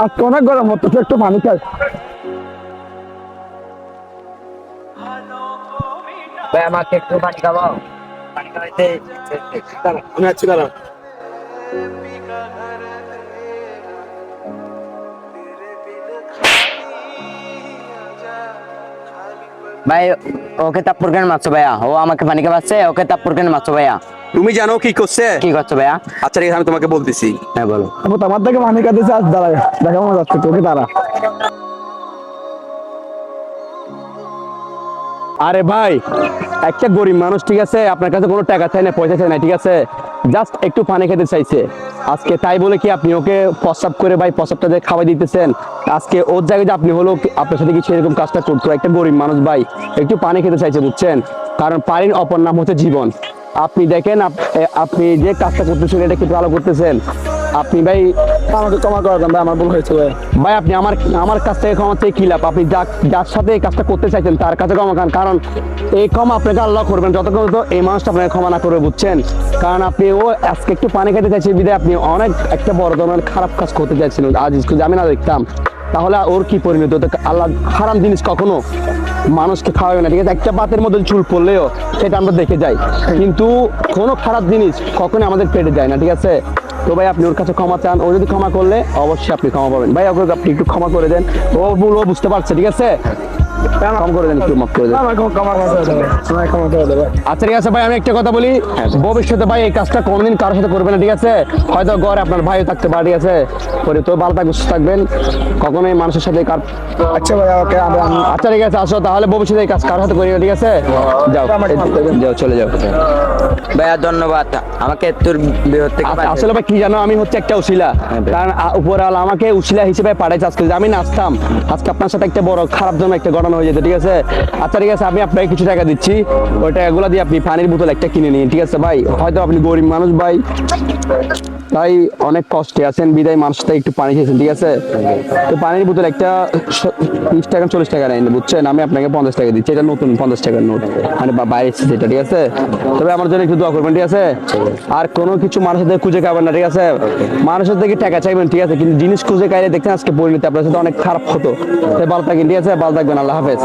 আজকে অনেক গরম হচ্ছে, একটু পানি খাই। ভাই আমাকে একটু পানি খাওয়াও, পানি খাওয়াইতে আমি আছি, দাঁড়া। ভাই। ওকে তাপ্পর কেন মারছো ভাইয়া? ও আমাকে পানি খাওয়াচ্ছে, ওকে তাপ্পর কেন মারছো ভাইয়া? তুমি জানো কি করছে? কি করছো ভাইয়া? আচ্ছা ঠিক আছে, আমি তোমাকে বলতেছি। হ্যাঁ বলো। আপু তোমার থেকে পানি খাইতেছে, আজ দাঁড়ায় দেখা মনে যাচ্ছে, তোকে দাঁড়া। আরে ভাই, একটা গরিব মানুষ, ঠিক আছে, আপনার কাছে কোনো টাকা চাই না, পয়সা চাই না, ঠিক আছে, জাস্ট একটু পানি খেতে চাইছে আজকে, তাই বলে কি আপনি ওকে প্রস্রাব করে ভাই প্রস্রাবটা দিয়ে খাওয়াই দিতেছেন? আজকে ওর জায়গায় আপনি হলো আপনার সাথে কিছু এরকম কাজটা করতো? একটা গরিব মানুষ ভাই একটু পানি খেতে চাইছে, বুঝছেন? কারণ পানির অপর নাম হচ্ছে জীবন। আপনি দেখেন আপনি যে কাজটা করতেছেন এটা কিন্তু ভালো করতেছেন আপনি ভাই। আমাকে ক্ষমা করে দেন ভাই, আমার ভুল হয়েছে ভাই। ভাই আপনি আমার কাছ থেকে ক্ষমা চেয়ে কি লাভ? আপনি যার সাথে এই কাজটা করতে চাইছেন তার কাছে ক্ষমা খান, কারণ এই ক্ষমা আপনাকে আল্লাহ করবেন যতক্ষণ তো এই মানুষটা আপনাকে ক্ষমা না করবে, বুঝছেন? কারণ আপনি ও আজকে একটু পানি খেতে চাইছে বিধায় আপনি অনেক একটা বড় ধরনের খারাপ কাজ করতে চাইছেন। আজ যদি আমি না দেখতাম তাহলে ওর কি পরিণত হতো? আল্লাহ হারাম জিনিস কখনো মানুষকে খাওয়াবে না, ঠিক আছে? একটা পাতের মধ্যে চুল পড়লেও সেটা আমরা দেখে যাই, কিন্তু কোনো খারাপ জিনিস কখনো আমাদের পেটে যায় না, ঠিক আছে? তো ভাই আপনি ওর কাছে ক্ষমা চান, ও যদি ক্ষমা করলে অবশ্যই আপনি ক্ষমা পাবেন। ভাই ওকে আপনি একটু ক্ষমা করে দেন, ও ভুল ও বুঝতে পারছে, ঠিক আছে? ক্ষমা করে দেন, একটু মাফ করে দেন। আমাকে ক্ষমা করে দেন ভাই, আমাকে ক্ষমা করে দেন ভাই। আচ্ছা ঠিক আছে ভাই, আমি একটা কথা বলি, ভবিষ্যতে ভাই এই কাজটা কোনোদিন কারোর সাথে করবেন না, ঠিক আছে? হয়তো ঘরে আপনার ভাই থাকতে পারে, ঠিক আছে? পরে তো ভালো থাকবেন, সুস্থ থাকবেন, কখনোই মানুষের সাথে আচ্ছা ভাই, ওকে আচ্ছা ঠিক আছে, আসো তাহলে, ভবিষ্যতে এই কাজ কারোর সাথে করি না, ঠিক আছে? যাও যাও, চলে যাও। ভাইয়া ধন্যবাদ, আমাকে তোর বিরত থেকে বাঁচিয়েছো। আসলে ভাই কি জানো, আমি হচ্ছে একটা উশিলা, কারণ উপরাল আমাকে উশিলা হিসেবে পাঠাইছে আজকে। যদি আমি নাচতাম আজকে আপনার সাথে একটা বড় খারাপ জন্য একটা ঘটনা হয়ে যেত, ঠিক আছে? আচ্ছা ঠিক আছে, আমি আপনাকে কিছু টাকা দিচ্ছি, ওই টাকাগুলো দিয়ে আপনি পানির বোতল একটা কিনে নিন, ঠিক আছে ভাই? হয়তো আপনি গরিব মানুষ ভাই, তাই অনেক কষ্টে আছেন বিদায় মানুষটা একটু পানি খেয়েছেন, ঠিক আছে? তো পানির বোতল একটা 30 টাকা 40 টাকা নেন, বুঝছেন? আমি আপনাকে 50 টাকা দিচ্ছি, এটা নতুন 50 টাকার নোট, মানে বাইরে এসেছে এটা, ঠিক আছে? তবে আমার জন্য একটু দোয়া করবেন, ঠিক আছে? আর কোনো কিছু মানুষের থেকে খুঁজে খাবেন না, ঠিক আছে? মানুষের থেকে টাকা চাইবেন, ঠিক আছে, কিন্তু জিনিস খুঁজে খাইলে দেখছেন আজকে পরিণতি আপনার সাথে অনেক খারাপ হতো। তাই ভালো থাকেন, ঠিক আছে? ভালো থাকবেন, আল্লাহ হাফেজ।